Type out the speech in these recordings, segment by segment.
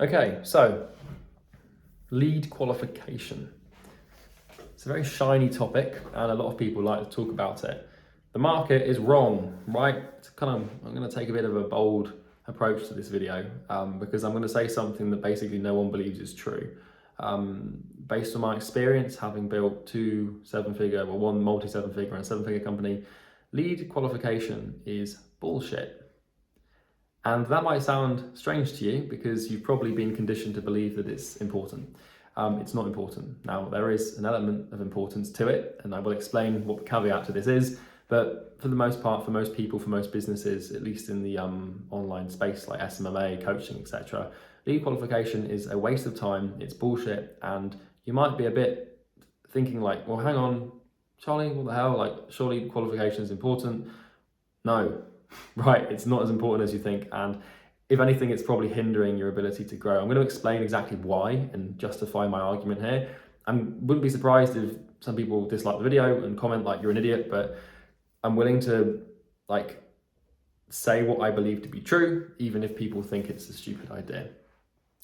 Okay, so lead qualification. It's a very shiny topic and a lot of people like to talk about it. The market is wrong, right? I'm going to take a bit of a bold approach to this video because I'm going to say something that basically no one believes is true. Based on my experience, having built one multi-7-figure and a 7-figure company, lead qualification is bullshit. And that might sound strange to you because you've probably been conditioned to believe that it's important. It's not important. Now, there is an element of importance to it, and I will explain what the caveat to this is. But for the most part, for most people, for most businesses, at least in the online space like SMMA, coaching, etc., lead qualification is a waste of time. It's bullshit. And you might be a bit thinking like, well, hang on, Charlie, what the hell? Like, surely qualification is important. No, right, it's not as important as you think, and if anything, it's probably hindering your ability to grow. I'm going to explain exactly why and justify my argument here. I wouldn't be surprised if some people dislike the video and comment like you're an idiot, but I'm willing to say what I believe to be true, even if people think it's a stupid idea.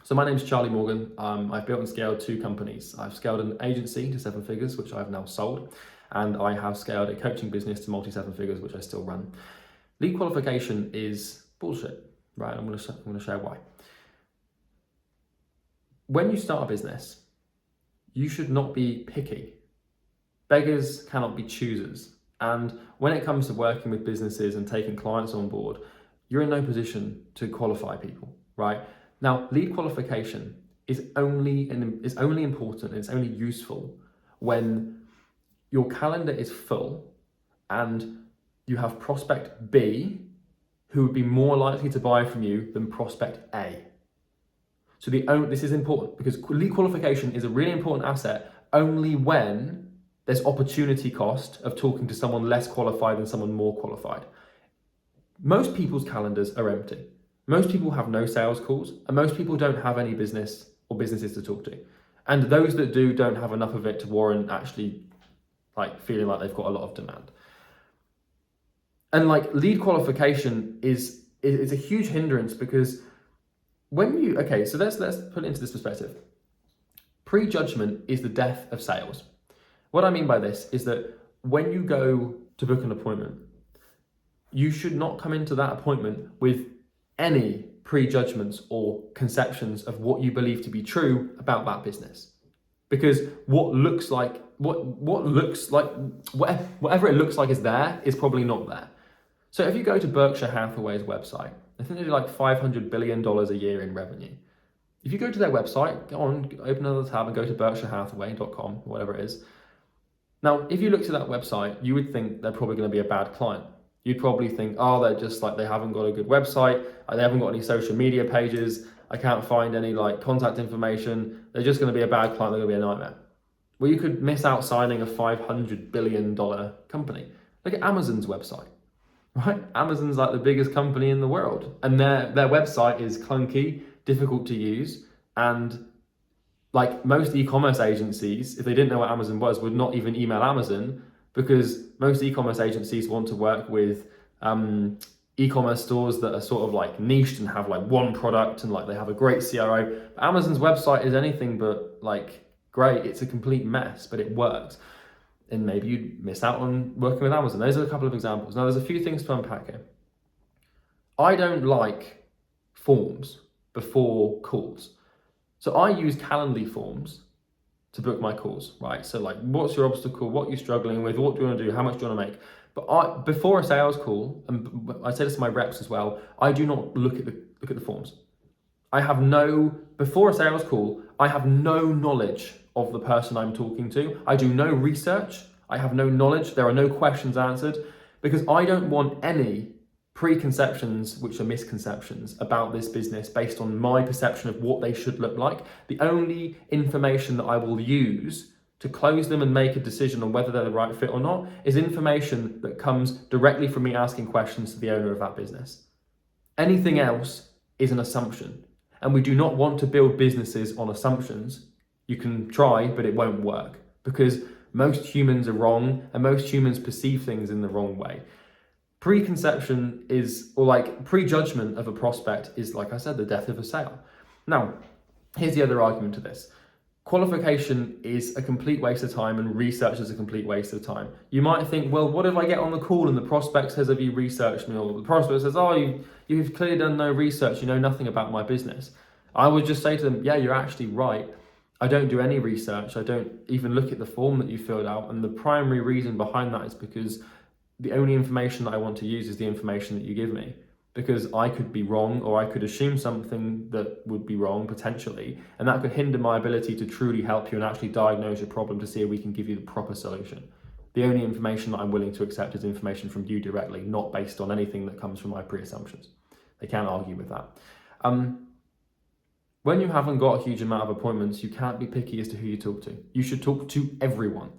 So my name is Charlie Morgan. I've built and scaled 2 companies. I've scaled an agency to 7 figures, which I've now sold, and I have scaled a coaching business to multi-7 figures, which I still run. Lead qualification is bullshit, right? I'm going to share why. When you start a business, you should not be picky. Beggars cannot be choosers. And when it comes to working with businesses and taking clients on board, you're in no position to qualify people, right? Now, lead qualification is only important and it's only useful when your calendar is full and you have prospect B who would be more likely to buy from you than prospect A. So this is important because lead qualification is a really important asset only when there's opportunity cost of talking to someone less qualified than someone more qualified. Most people's calendars are empty. Most people have no sales calls, and most people don't have any business or businesses to talk to. And those that do don't have enough of it to warrant actually feeling like they've got a lot of demand. And lead qualification is a huge hindrance because so let's put it into this perspective. Prejudgment is the death of sales. What I mean by this is that when you go to book an appointment, you should not come into that appointment with any prejudgments or conceptions of what you believe to be true about that business. Because whatever it looks like is there is probably not there. So if you go to Berkshire Hathaway's website, I think they do $500 billion a year in revenue. If you go to their website, go on, open another tab and go to berkshirehathaway.com, whatever it is. Now, if you look to that website, you would think they're probably going to be a bad client. You'd probably think, they're just they haven't got a good website, they haven't got any social media pages, I can't find any contact information, they're just going to be a bad client, they're going to be a nightmare. Well, you could miss out signing a $500 billion company. Look at Amazon's website, right? Amazon's the biggest company in the world, and their website is clunky, difficult to use, and most e-commerce agencies, if they didn't know what Amazon was, would not even email Amazon because most e-commerce agencies want to work with e-commerce stores that are sort of niched and have one product and they have a great CRO. But Amazon's website is anything but great. It's a complete mess, but it works. And maybe you'd miss out on working with Amazon. Those are a couple of examples. Now, there's a few things to unpack here. I don't like forms before calls. So I use Calendly forms to book my calls, right? So what's your obstacle? What are you struggling with? What do you want to do? How much do you want to make? But before a sales call, and I say this to my reps as well, I do not look at the forms. Before a sales call, I have no knowledge of the person I'm talking to. I do no research. I have no knowledge. There are no questions answered because I don't want any preconceptions, which are misconceptions about this business based on my perception of what they should look like. The only information that I will use to close them and make a decision on whether they're the right fit or not is information that comes directly from me asking questions to the owner of that business. Anything else is an assumption, and we do not want to build businesses on assumptions. You can try, but it won't work because most humans are wrong and most humans perceive things in the wrong way. Preconception prejudgment of a prospect is, like I said, the death of a sale. Now, here's the other argument to this. Qualification is a complete waste of time and research is a complete waste of time. You might think, well, what if I get on the call and the prospect says, have you researched me? Or the prospect says, oh, you've clearly done no research, you know nothing about my business. I would just say to them, yeah, you're actually right. I don't do any research. I don't even look at the form that you filled out. And the primary reason behind that is because the only information that I want to use is the information that you give me. Because I could be wrong, or I could assume something that would be wrong potentially, and that could hinder my ability to truly help you and actually diagnose your problem to see if we can give you the proper solution. The only information that I'm willing to accept is information from you directly, not based on anything that comes from my pre-assumptions. They can't argue with that. When you haven't got a huge amount of appointments, you can't be picky as to who you talk to. You should talk to everyone.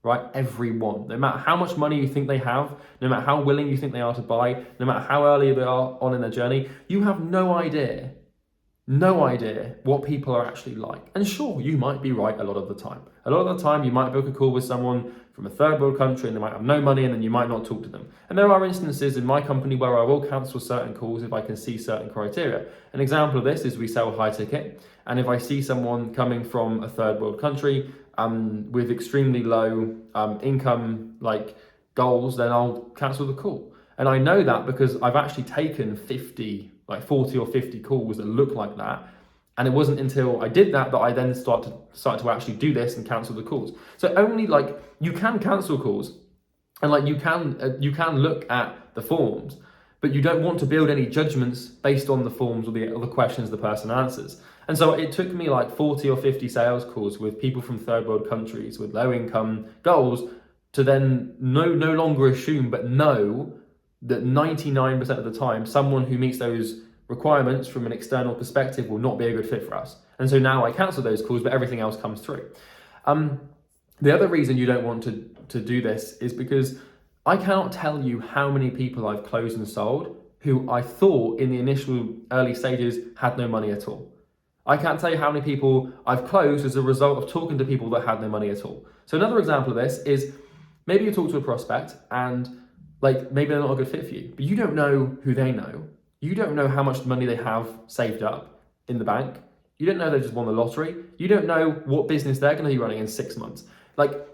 Right? Everyone. No matter how much money you think they have, no matter how willing you think they are to buy, no matter how early they are on in their journey, you have no idea what people are actually like. And sure, you might be right a lot of the time. A lot of the time, you might book a call with someone from a third world country and they might have no money and then you might not talk to them. And there are instances in my company where I will cancel certain calls if I can see certain criteria. An example of this is we sell high ticket. And if I see someone coming from a third world country with extremely low income goals, then I'll cancel the call. And I know that because I've actually taken 40 or 50 calls that look like that. And it wasn't until I did that I then started to actually do this and cancel the calls. So only you can cancel calls and you can look at the forms, but you don't want to build any judgments based on the forms or the questions the person answers. And so it took me 40 or 50 sales calls with people from third world countries with low income goals to then no longer assume, but know that 99% of the time, someone who meets those requirements from an external perspective will not be a good fit for us. And so now I cancel those calls, but everything else comes through. The other reason you don't want to do this is because I cannot tell you how many people I've closed and sold who I thought in the initial early stages had no money at all. I can't tell you how many people I've closed as a result of talking to people that had no money at all. So another example of this is maybe you talk to a prospect and maybe they're not a good fit for you, but you don't know who they know. You don't know how much money they have saved up in the bank. You don't know they just won the lottery. You don't know what business they're going to be running in 6 months.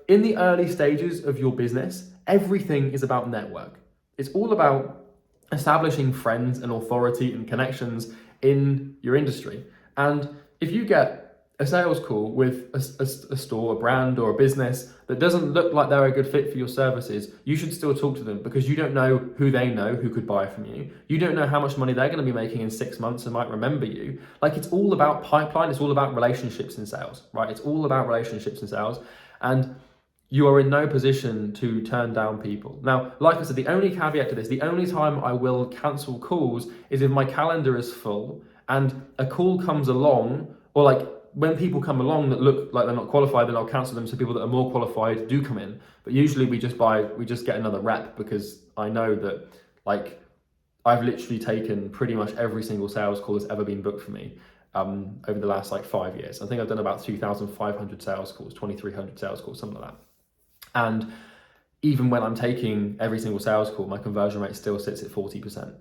In the early stages of your business, everything is about network. It's all about establishing friends and authority and connections in your industry. And if you get a sales call with a store, a brand or a business that doesn't look like they're a good fit for your services, you should still talk to them because you don't know who they know who could buy from you. You don't know how much money they're going to be making in 6 months and might remember you. It's all about pipeline. It's all about relationships in sales, right? It's all about relationships in sales. And you are in no position to turn down people. Now, like I said, the only caveat to this, the only time I will cancel calls is if my calendar is full and a call comes along, or when people come along that look like they're not qualified, then I'll cancel them so people that are more qualified do come in. But usually we just get another rep because I know that I've literally taken pretty much every single sales call that's ever been booked for me over the last 5 years. I think I've done about 2,500 sales calls, 2,300 sales calls, something like that. And even when I'm taking every single sales call, my conversion rate still sits at 40%.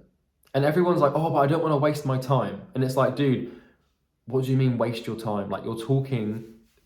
And everyone's like, oh, but I don't want to waste my time. And it's dude, what do you mean waste your time?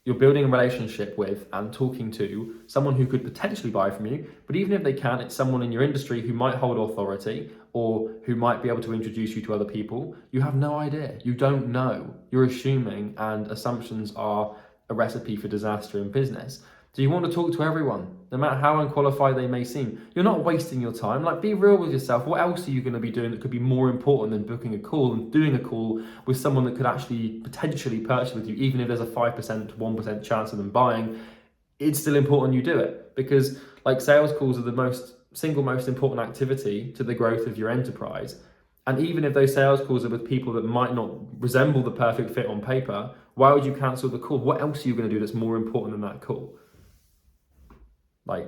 You're building a relationship with and talking to someone who could potentially buy from you. But even if they can't, it's someone in your industry who might hold authority or who might be able to introduce you to other people. You have no idea. You don't know. You're assuming, and assumptions are a recipe for disaster in business. So you want to talk to everyone, no matter how unqualified they may seem. You're not wasting your time. Be real with yourself. What else are you going to be doing that could be more important than booking a call and doing a call with someone that could actually potentially purchase with you, even if there's a 5% to 1% chance of them buying? It's still important you do it because sales calls are the single most important activity to the growth of your enterprise. And even if those sales calls are with people that might not resemble the perfect fit on paper, why would you cancel the call? What else are you going to do that's more important than that call? I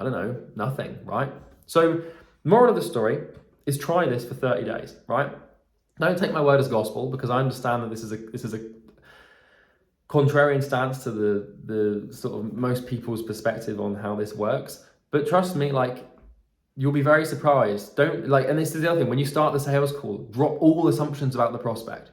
don't know, nothing, right? So moral of the story is try this for 30 days, right? Don't take my word as gospel because I understand that this is a contrarian stance to the sort of most people's perspective on how this works. But trust me, you'll be very surprised. And this is the other thing, when you start the sales call, drop all assumptions about the prospect.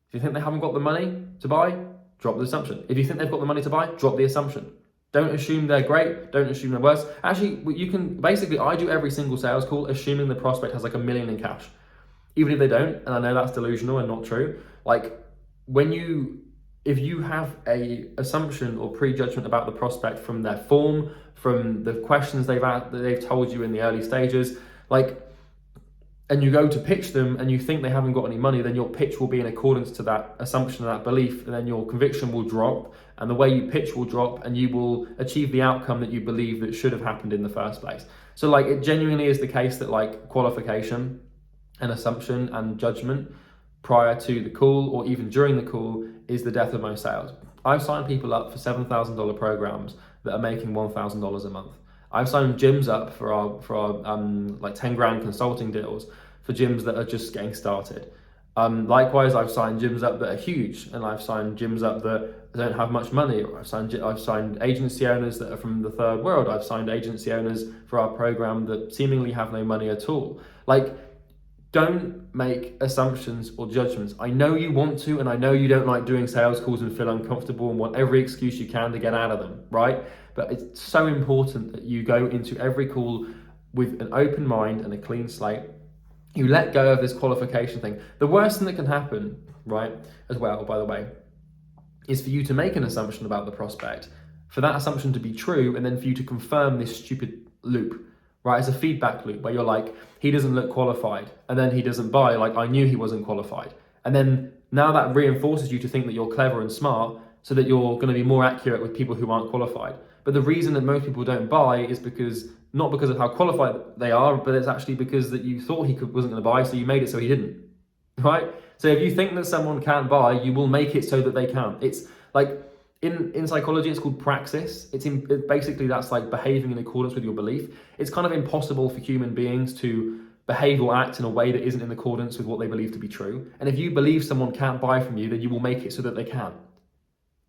If you think they haven't got the money to buy, drop the assumption. If you think they've got the money to buy, drop the assumption. Don't assume they're great. Don't assume they're worse. Actually, you can basically, I do every single sales call assuming the prospect has like $1 million in cash. Even if they don't, and I know that's delusional and not true, like if you have a assumption or prejudgment about the prospect from their form, from the questions they've told you in the early stages, and you go to pitch them and you think they haven't got any money, then your pitch will be in accordance to that assumption and that belief, and then your conviction will drop, and the way you pitch will drop, and you will achieve the outcome that you believe that should have happened in the first place. So it genuinely is the case that qualification and assumption and judgment prior to the call or even during the call is the death of most sales. I've signed people up for $7,000 programs that are making $1,000 a month. I've signed gyms up for our 10 grand consulting deals for gyms that are just getting started. Likewise, I've signed gyms up that are huge, and I've signed gyms up that don't have much money. Or I've signed agency owners that are from the third world. I've signed agency owners for our program that seemingly have no money at all. Don't make assumptions or judgments. I know you want to, and I know you don't like doing sales calls and feel uncomfortable and want every excuse you can to get out of them, right? But it's so important that you go into every call with an open mind and a clean slate. You let go of this qualification thing. The worst thing that can happen, right, as well, by the way, is for you to make an assumption about the prospect, for that assumption to be true, and then for you to confirm this stupid loop. Right, it's a feedback loop where you're like, he doesn't look qualified, and then he doesn't buy, I knew he wasn't qualified. And then now that reinforces you to think that you're clever and smart, so that you're going to be more accurate with people who aren't qualified. But the reason that most people don't buy is not because of how qualified they are, but it's actually because that you thought he wasn't going to buy, so you made it so he didn't, right? So if you think that someone can't buy, you will make it so that they can. It's in psychology, it's called praxis. Basically that's behaving in accordance with your belief. It's kind of impossible for human beings to behave or act in a way that isn't in accordance with what they believe to be true. And if you believe someone can't buy from you, then you will make it so that they can.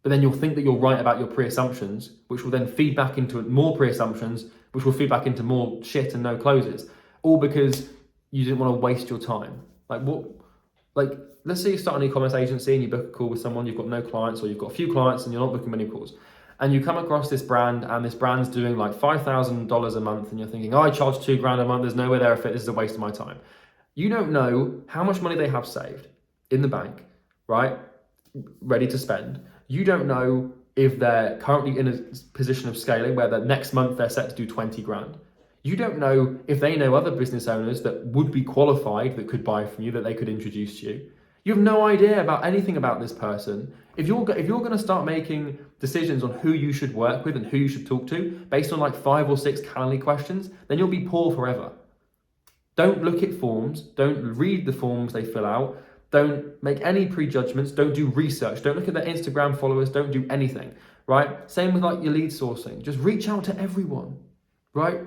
But then you'll think that you're right about your pre-assumptions, which will then feed back into more pre-assumptions, which will feed back into more shit and no closes. All because you didn't want to waste your time. Let's say you start an e-commerce agency and you book a call with someone, you've got no clients, or you've got a few clients and you're not booking many calls. And you come across this brand, and this brand's doing $5,000 a month, and you're thinking, I charge $2,000 a month, there's no way they're a fit, this is a waste of my time. You don't know how much money they have saved in the bank, right? Ready to spend. You don't know if they're currently in a position of scaling where the next month they're set to do 20 grand. You don't know if they know other business owners that would be qualified that could buy from you, that they could introduce to you. You have no idea about anything about this person. If you're going to start making decisions on who you should work with and who you should talk to based on 5 or 6 Calendly questions, then you'll be poor forever. Don't look at forms. Don't read the forms they fill out. Don't make any prejudgments. Don't do research. Don't look at their Instagram followers. Don't do anything, right? Same with your lead sourcing. Just reach out to everyone, right?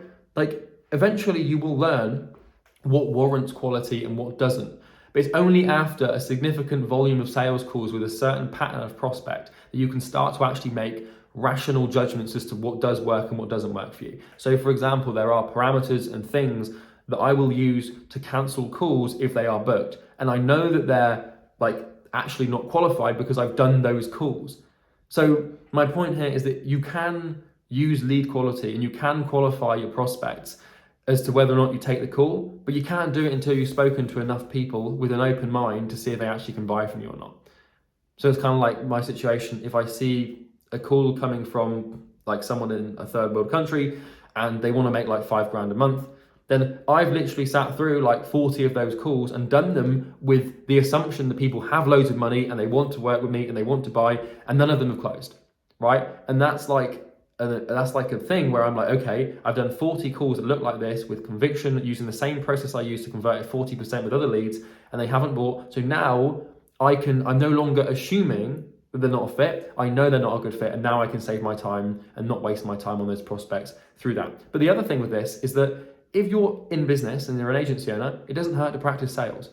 Eventually you will learn what warrants quality and what doesn't. But it's only after a significant volume of sales calls with a certain pattern of prospect that you can start to actually make rational judgments as to what does work and what doesn't work for you. So for example, there are parameters and things that I will use to cancel calls if they are booked. And I know that they're actually not qualified because I've done those calls. So my point here is that you can use lead quality and you can qualify your prospects as to whether or not you take the call, but you can't do it until you've spoken to enough people with an open mind to see if they actually can buy from you or not. So it's kind of like my situation. If I see a call coming from someone in a third world country and they want to make $5,000 a month, then I've literally sat through 40 of those calls and done them with the assumption that people have loads of money and they want to work with me and they want to buy, and none of them have closed, right? And that's a thing where I'm okay, I've done 40 calls that look like this with conviction, using the same process I used to convert at 40% with other leads, and they haven't bought. So now I'm no longer assuming that they're not a fit. I know they're not a good fit, and now I can save my time and not waste my time on those prospects through that. But the other thing with this is that if you're in business and you're an agency owner, it doesn't hurt to practice sales.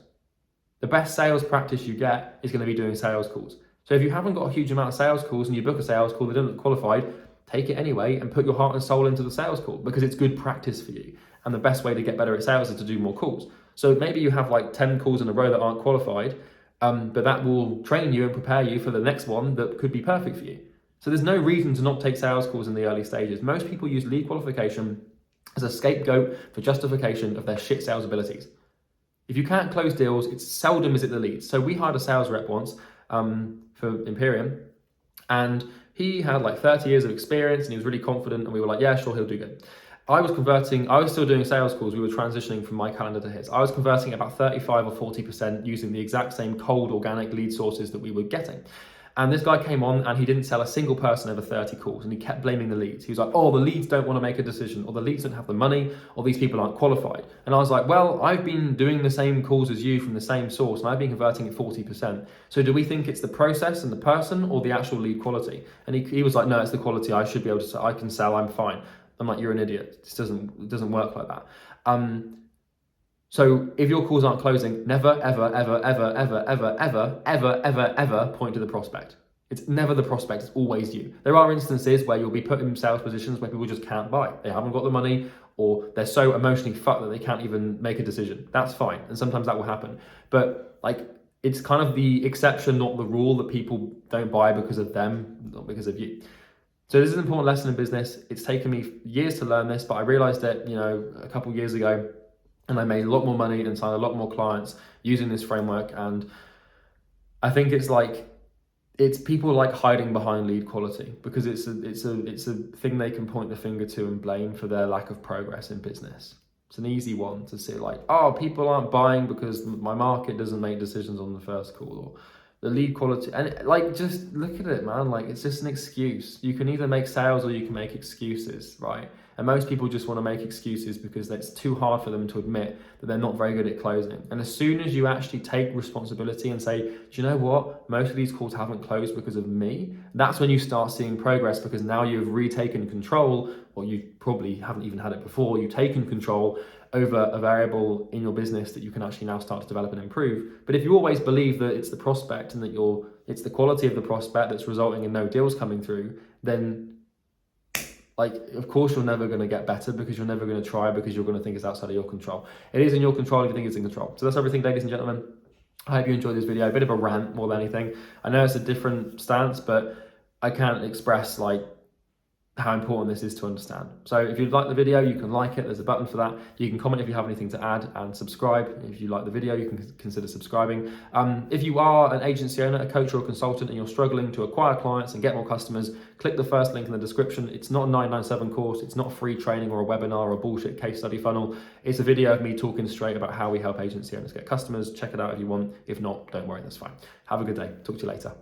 The best sales practice you get is going to be doing sales calls. So if you haven't got a huge amount of sales calls and you book a sales call that doesn't look qualified, take it anyway and put your heart and soul into the sales call, because it's good practice for you. And the best way to get better at sales is to do more calls. So maybe you have 10 calls in a row that aren't qualified, But that will train you and prepare you for the next one that could be perfect for you. So there's no reason to not take sales calls in the early stages. Most people use lead qualification as a scapegoat for justification of their shit sales abilities. If you can't close deals, it's seldom is it the leads. So we hired a sales rep once for Imperium, and he had like 30 years of experience and he was really confident, and we were like, yeah, sure, he'll do good. I was still doing sales calls. We were transitioning from my calendar to his. I was converting about 35 or 40% using the exact same cold organic lead sources that we were getting. And this guy came on and he didn't sell a single person over 30 calls, and he kept blaming the leads. He was like, oh, the leads don't want to make a decision, or the leads don't have the money, or these people aren't qualified. And I was like, well, I've been doing the same calls as you from the same source, and I've been converting at 40%. So do we think it's the process and the person or the actual lead quality? And he was like, no, it's the quality. I should be able to, I can sell, I'm fine. I'm like, you're an idiot. It doesn't work like that. So if your calls aren't closing, never, ever, ever, ever, ever, ever, ever, ever, ever, ever point to the prospect. It's never the prospect, it's always you. There are instances where you'll be put in sales positions where people just can't buy. They haven't got the money, or they're so emotionally fucked that they can't even make a decision. That's fine, and sometimes that will happen. But like, it's kind of the exception, not the rule, that people don't buy because of them, not because of you. So this is an important lesson in business. It's taken me years to learn this, but I realized it, a couple of years ago, and I made a lot more money and signed a lot more clients using this framework. And I think it's people like hiding behind lead quality because it's a thing they can point the finger to and blame for their lack of progress in business. It's an easy one to say, like, oh, people aren't buying because my market doesn't make decisions on the first call, or the lead quality. And like, just look at it, man. Like, it's just an excuse. You can either make sales or you can make excuses, right? And most people just want to make excuses because it's too hard for them to admit that they're not very good at closing. And as soon as you actually take responsibility and say, do you know what? Most of these calls haven't closed because of me. That's when you start seeing progress, because now you've retaken control, or you probably haven't even had it before. You've taken control over a variable in your business that you can actually now start to develop and improve. But if you always believe that it's the prospect and that it's the quality of the prospect that's resulting in no deals coming through, then like, of course, you're never going to get better, because you're never going to try, because you're going to think it's outside of your control. It is in your control if you think it's in control. So that's everything, ladies and gentlemen. I hope you enjoyed this video. A bit of a rant more than anything. I know it's a different stance, but I can't express like how important this is to understand. So if you like the video, you can like it. There's a button for that. You can comment if you have anything to add, and subscribe. If you like the video, you can consider subscribing. If you are an agency owner, a coach, or a consultant, and you're struggling to acquire clients and get more customers, click the first link in the description. It's not a 997 course. It's not free training or a webinar or a bullshit case study funnel. It's a video of me talking straight about how we help agency owners get customers. Check it out if you want. If not, don't worry, that's fine. Have a good day. Talk to you later.